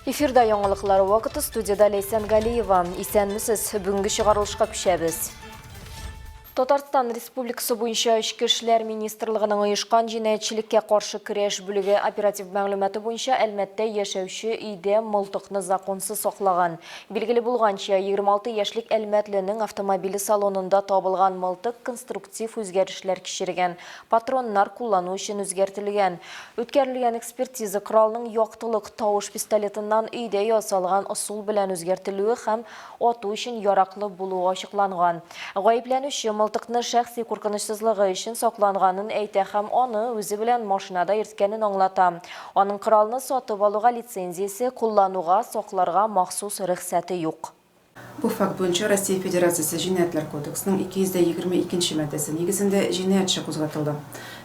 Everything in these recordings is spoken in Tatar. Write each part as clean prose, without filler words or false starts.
Эфирда яңалыклар вакыты, студияда Лейсан Галиева. Исәнмесез, бүгінгі шығарылышқа күшәбез. Татарстан Республикасы буенча Эчке эшләр министрлыгының оешкан җинаятьчелеккә каршы көрәш бүлеге оператив мәгълүматы буенча Әлмәттә яшәүче өйдә мылтыкны законсыз саклаган. Билгеле булганча, 26 яшьлек Әлмәтленең автомобиле салонында табылган мылтык конструктив үзгәрешләр кичергән, патроннар куллану өчен үзгәртелгән. Үткәрелгән экспертиза коралның яктылык тавыш пистолетыннан өйдә ясалган ысул белән үзгәртелүе һәм ату өчен яраклы булуы ачыкланган. Гаепләнүче мылтыкны шәхси куркынычсызлыгы өчен сакланганын әйтә һәм аны үзе белән машинада йөрткәнен аңлата. Аның коралны сатып алуга лицензиясе, куллануга, сакларга махсус рөхсәте юк. Бу факт буенча Россия Федерациясе Җинаятьләр кодексының 222 маддәсе нигезендә җинаять эше кузгатылды.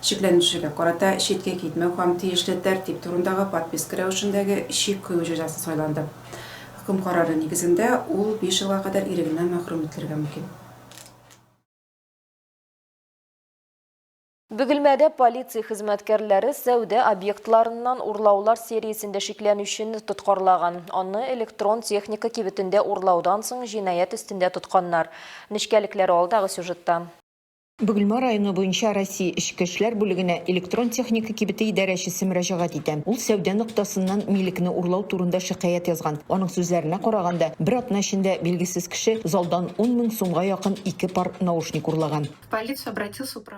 Шикләнүчегә карата читкә китмәү һәм тиешле тәртип турындагы подписка рәвешендәге чик кую җәзасы сайланды. Хөкем карары нигезендә ул 5 елга кадәр ирегеннән мәхрүм ителергә мөмкин. Бөгелмәдә полиция хезмәткәрләре сәүдә объектларыннан урлаулар сериясендә шикләнүчене тоткарлаган. Аны электрон техника кибетендә урлаудан соң җинаять өстендә тотканнар. Нечкәлекләре алдагы сюжетта. Бөгелмә районы буенча Россия Эчке эшләр бүлегенә электрон техника кибете идарәчесе мөрәҗәгать итә. Ул сәүдә ноктасыннан милекне урлау турында шикаять язган. Аның сүзләренә караганда, бер атна эчендә билгесез кеше залдан 10 000 сумга якын 2 пар наушник урлаган.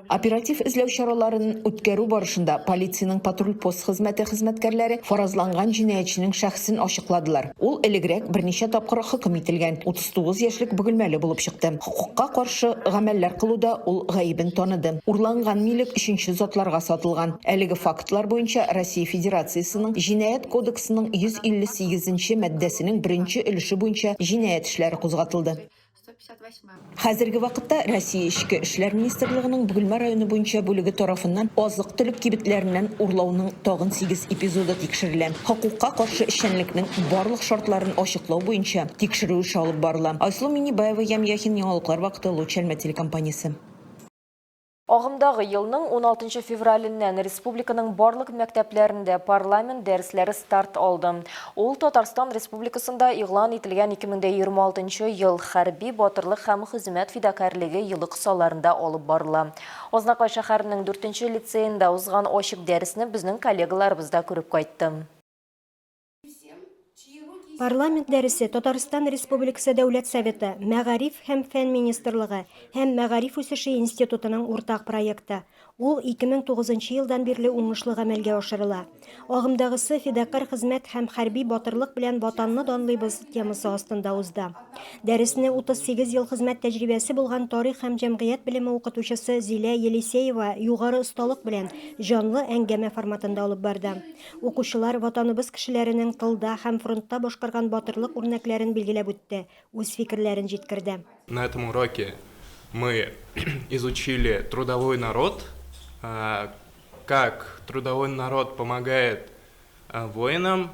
Оператив эзләү чараларын үткәрү барышында полициянең патруль пост хезмәте хезмәткәрләре фаразланган җинаятьченең шәхсен ачыкладылар. Ул элегрәк берничә тапкыр хөкем ителгән 39 яшьлек бөгелмәле булып чыкты. Хукукка каршы гамәлләр кылуда ул гаибен таныды. Урланган милек өченче затларга сатылган. Әлеге фактлар буенча Россия Федерациясының Җинаять кодексының 158 маддәсенең 1-нче өлеше буенча җинаять эшләре кузгатылды. Хәзерге вакытта Россия Эчке эшләр министрлыгының Бөгелмә районы буенча бүлеге тарафыннан азык-төлек кибетләреннән урлауның тагын 8 эпизоды тикшерелә. Хокукка каршы эшчәнлекнең барлык шартларын ачыклау буенча тикшерү эше алып барыла. Айсылу Минибаева, Ямяхин, яңалыклар вакыты, Лучельма телекомпаниясе. Агымдагы елның 16 февраленнән республиканың барлык мәктәпләрендә парламент дәресләре старт алды. Ул Татарстан Республикасында игълан ителгән 2026 ел хәрби батырлык һәм хезмәт фидакарлыгы елы кысаларында алып барыла. Азнакай шәһәренең 4-нче лицейында узган ачык дәресне безнең коллегаларыбыз да күреп кайтты. Парламент дәресе Татарстан Республикасы Дәүләт Советы, Мәгариф һәм фән министрлыгы һәм Мәгариф үсеше институтының уртак проекты. Ул 2009 елдан бирле уңышлы гамәлгә ашырыла. Агымдагысы фидакар хезмәт һәм хәрби батырлык белән ватанны данлыйбыз темасы астында узды. Дәресне 38 ел хезмәт тәҗрибәсе булган тарих һәм җәмгыять билеме укытучысы Зилә Елисеева югары осталык белән җанлы әңгәмә форматында алып барды. Укучылар ватаныбыз кешеләренең тылда һәм фронтта башкарган батырлык үрнәкләрен билгеләп үтте, үз фикерләрен җиткерде. На этом уроке мы изучили трудовой народ, как трудовой народ помогает воинам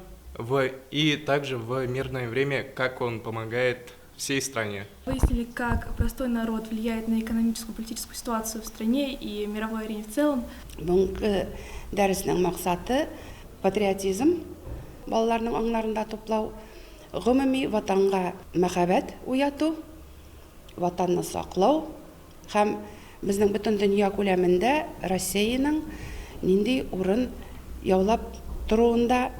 и также в мирное время, как он помогает всей стране. Выяснили, как простой народ влияет на экономическую и политическую ситуацию в стране и мировой арене в целом. Бүгінгі дәрісінің мақсаты патриотизм, балаларның аңларында топлау, гомуми ватанга мәхәббәт уяту, ватанны саклау һәм безнең бөтен дөнья күләмендә Россиянең нинди урын яулап торуында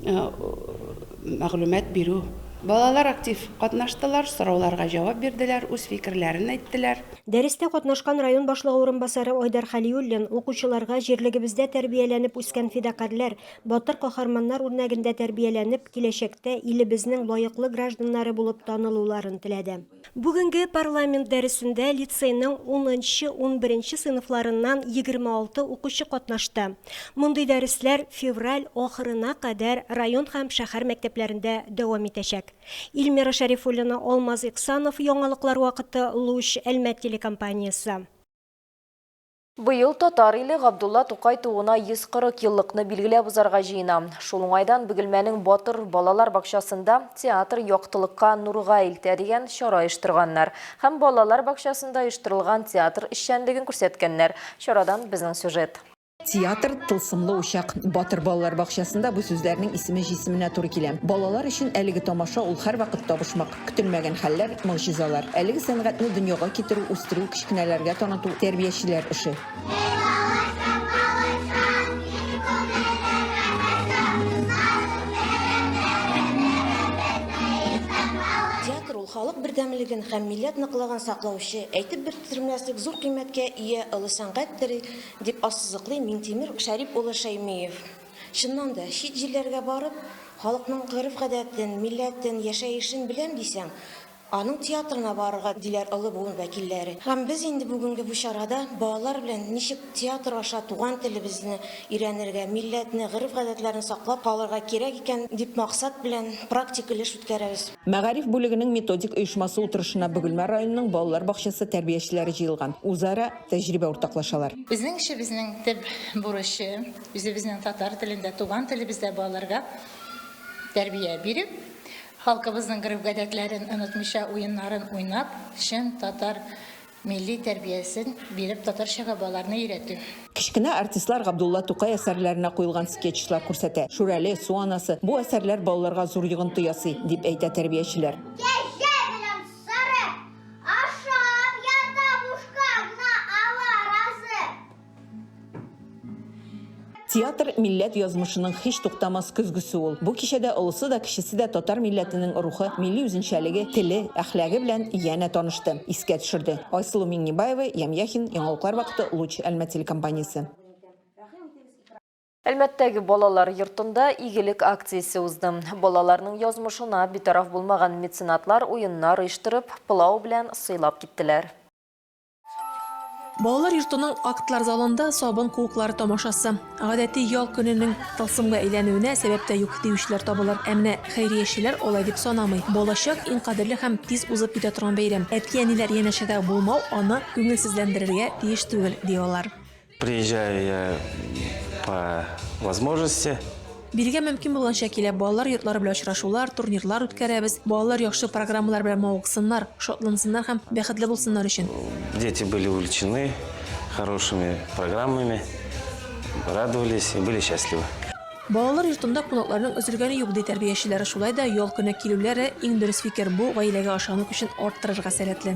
мәгълүмат бирү. Балалар актив катнаштылар, сорауларга җавап бирделәр, үз фикерләрен әйттеләр. Дәрестә катнашкан район башлыгы урынбасары Айдар Халиуллин укучыларга җирлегебездә тәрбияләнеп үскән фидакарлар, батыр каһарманнар үрнәгендә тәрбияләнеп, киләчәктә илебезнең лаеклы гражданнары булып танылуларын теләде. Бүгенге парламент дәресендә лицейның 10-11 сыйныфларыннан 26 укучы катнашты. Мондый дәресләр февраль ахырына кадәр район һәм шәһәр мәктәпләрендә дәвам итәчәк. Илмира Шәрифуллина, Алмаз Иксанов, яңалыклар вакыты, Луч, Әлмәт телекомпаниясе. Быел татар иле Габдулла Тукай туына 140 еллыкны билгеләп узарга җыена. Шул уңайдан Бөгелмәнең Батыр балалар бакчасында театр яктылыкка нурга илтә дигән чара оештырганнар. Һәм балалар бакчасында оештырылган театр эшчәнлеген күрсәткәннәр. Чарадан безнең сюжет. Театр тылсымлы ушак. Батыр балалар бакчасында бу сүзләрнең исеме җисеменә туры килә. Балалар өчен әлеге тамаша ул һәрвакыт табышмак. Көтелмәгән хәлләр, могҗизалар. Әлеге сәнгатьне дөньяга китерү, үстерү, кичкенәләргә таныту тәрбиячеләр эше. Театр ул халык бердәмлеген һәм милләт ныклыгын саклаучы, әйтеп бетермәслек зур кыйммәткә ия олы сәнгать төре дип ассызыклый Миңтимер Шәрип улы Шәймиев. Чыннан да чит җирләргә барып, халыкның гырыф-гадәтен, милләтен, яшәешен беләм дисәң, аның театрына барырга диләр олы буын вәкилләре. Һәм без инде бүгенге бу чарада балалар белән ничек театр аша туган телебезне өйрәнергә, милләтне, гырыф-гадәтләрен саклап калырга кирәк икән дип максат белән практик эш үткәрәбез. Мәгариф бүлегенең методик оешмасы утырышына Бөгелмә районының балалар бакчасы тәрбиячеләре җыелган. Үзара тәҗрибә уртаклашалар. Безнең эшебезнең төп бурычы үзебезнең татар телендә, туган телебездә балаларга тәрбия биреп, халкыбызның гырыф-гадәтләрен онытмыйча уеннарын уйнап, чын татар милли тәрбиясен биреп татарчага балаларны өйрәтү. Кичкенә артистлар Габдулла Тукай әсәрләренә куелган скетчлар күрсәтә. Шүрәле, Су анасы бу әсәрләр балаларга зур йогынты ясый, дип әйтә тәрбиячеләр. Театр милләт язмышының һич туктамас көзгесе ул. Бу кичәдә олысы да кичесе дә татар милләтенең рухы, милли үзенчәлеге, теле, әхлагы белән янә танышты, искә төшерде. Айсылу Миңнебаева, Ямяхин, Яңалыклар вакыты, Луч Әлмәт телекомпаниясе. Әлмәттәге балалар йортында игелек акциясе узды. Балаларның язмышына битараф булмаган меценатлар уеннар оештырып, пылау белән сыйлап киттеләр. Балалар йортының актлар залында сабын куыклары тамашасы. Гадәти ял көненең тылсымга әйләнүенә сәбәптә юк диючеләр табылыр. Әмма хәйриячеләр алай дип санамый. Балачак иң кадерле һәм тиз узып китә торган бәйрәм. Әти-әниләр янәшәдә булмау аны күңелсезләндерергә тиеш түгел, диyorlar. Приезжаю я по возможности. Биргә мөмкин булганча килә балалар йортлары белән очрашулар, турнирлар үткәрәбез. Балалар яхшы программалар белән мавыксыннар, шатлансыннар һәм бәхетле булсыннар өчен. Дети были увлечены хорошими программами, радовались и были счастливы. Балалар йортында кунакларның өзелгәне юк ди тәрбиячеләре, шулай да ял көне килүләре иң дөрес фикер бу гаиләгә ашану өчен арттырырга сәләтле.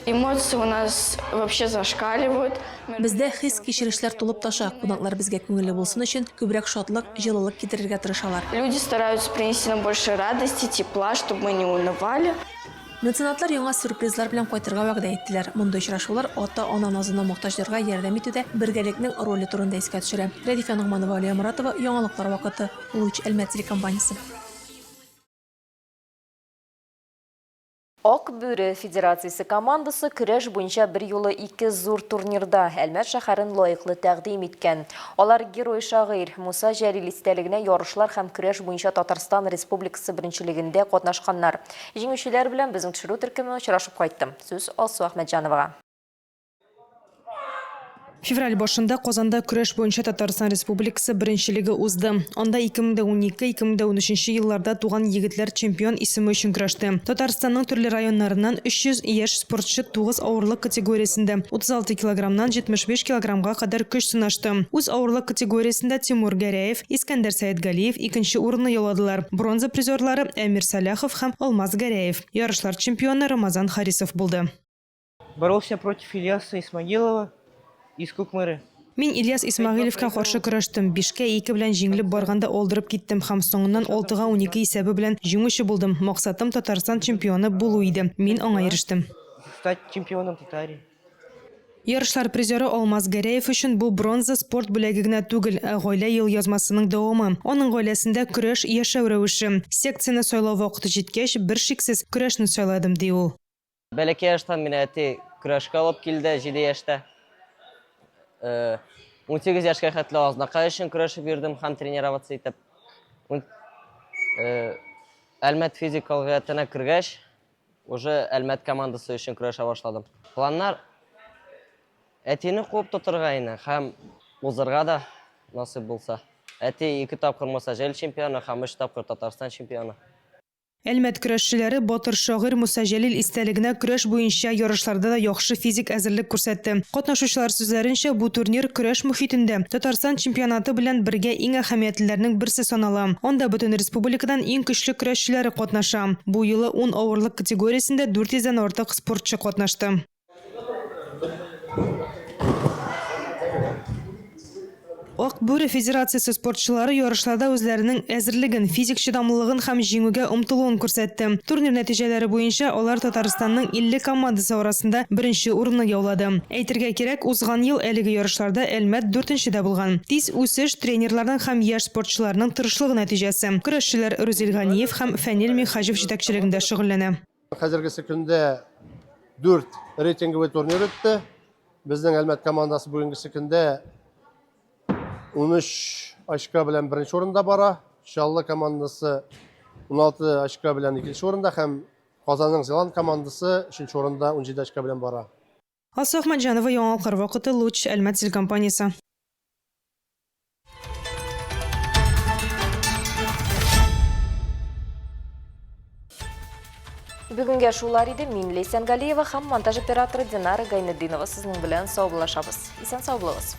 Эмоции у нас вообще зашкаливают. Бездә хис кичерешләр тулып таша. Кунаклар безгә күңелле булсын өчен күбрәк шатлык, җылылык китерергә тырышалар. Люди стараются принести нам больше радости, тепла, чтобы мы не унывали. Меценатлар яңа сюрпризлар белән кайтырга вәгъдә иттеләр. Мондый очрашулар ата-ана назына мохтаҗларга ярдәм итүдә бергәлекнең роле турында искә төшерә. Рәдифә Нугманова, Алия Моратова, Яңалыклар вакыты, Луч Әлмәт телекомпаниясе. Ак Бүре Федерациясе командасы көрәш буенча бер юлы 2 зур турнирда Әлмәт шәһәрен лаеклы тәкъдим иткән. Алар герой шагыйрь Муса Җәлил истәлегенә ярышлар һәм көрәш буенча Татарстан Республикасы беренчелегендә катнашканнар. Җиңүчеләр белән безнең төшерү төркеме очрашып кайтты. Сүз Алсу Әхмәтҗановага. Февраль башында Казанда көрәш буенча Татарстан Республикасы беренчелеге узды. Анда 2012-2013 елларда туган егетләр чемпион исеме өчен көрәште. Татарстанның төрле районнарыннан 300 яшь спортчы 9 авырлык категориясендә 36 килограммнан 75 килограммга кадәр көч сынашты. Үз авырлык категориясендә Тимур Гәрәев, Искәндәр Сәетгалиев икенче урынны яуладылар. Бронза призерлары Әмир Саляхов һәм Алмаз Гәрәев. Ярышлар чемпионы Рамазан Харисов булды. Боролся против Ильяса Исмагилова из Кукмыры. Мин Ильяс Исмагилевка каршы көрәштем. 5-кә 2 белән җиңелеп барганда алдырып киттем һәм соңыннан 6-га 12 исәбе белән җиңүче булдым. Максатым Татарстан чемпионы булу иде. Мин аңа ирештем. Стать чемпионом Татарии. Ярышлар призеры Алмаз Гәрәев өчен бу бронза спорт бүләге генә түгел, гаилә ел язмасының дәвамы. Аның гаиләсендә көрәш яшәү рәвеше. Секцияны сайлау вакыты җиткәч, бер шиксез көрәшне сайладым ди ул. Бәләкәй яшьтән мине әти көрәшкә алып килде 7 яшьтә. 18 яшькә хәтле азнака өчен көрәшеп йөрдем һәм тренироваться итеп. Әлмәт физикалыгына кергәч, уже Әлмәт командасы өчен көрәшә башладым. Планнар әтине куып тотырга ине һәм узырга да насыйп булса. Әти 2 тапкыр Муса Җәлил чемпионы һәм 3 тапкыр Татарстан чемпионы. Әлмәт көрәшчеләре Батыр шагыйрь Муса Җәлил истәлегенә көрәш буенча ярышларда да яхшы физик әзерлек күрсәтте. Катнашучылар сүзләренчә, бу турнир көрәш мөхитендә Татарстан чемпионаты белән бергә иң әһәмиятлеләрнең берсе санала. Анда бөтен республикадан иң көчле көрәшчеләр катнаша. Бу юлы 10 авырлык категориясендә 400-дән артык спортчы катнашты. Ак Бүре федерациясе спортчылары ярышларда үзләренең әзерлеген, физик чыдамлылыгын һәм җиңүгә омтылуын күрсәтте. Турнир нәтиҗәләре буенча алар Татарстанның 50 командасы арасында беренче урынны яулады. Әйтергә кирәк, узган ел әлеге ярышларда Әлмәт 4-нчедә булган. Тиз үсеш тренерларның һәм яшь спортчыларның тырышлыгы нәтиҗәсе. Көрәшчеләр Рүзил Ганиев һәм Фәнил Михаҗев җитәкчелегендә шөгыльләнә. Хәзерге көндә 4 рейтинговый турнир үтте. Безнең Әлмәт командасы бүгенге көндә 13 очко белән беренче орында бара. Шаллы командасы 16 очко белән икенче орында һәм Казанның Зеланд командасы 3нче орында 17 очко белән бара. Асыл Ахмаджанова, Яңалкыр вакыты, Луч, Әлмәт телекомпаниясе. Бүгінге шулар иде. Мин Лейсан Галиева һәм монтаж операторы Динара Гайнетдинова сезнең белән сау булашабыз. Исән сау булыгыз.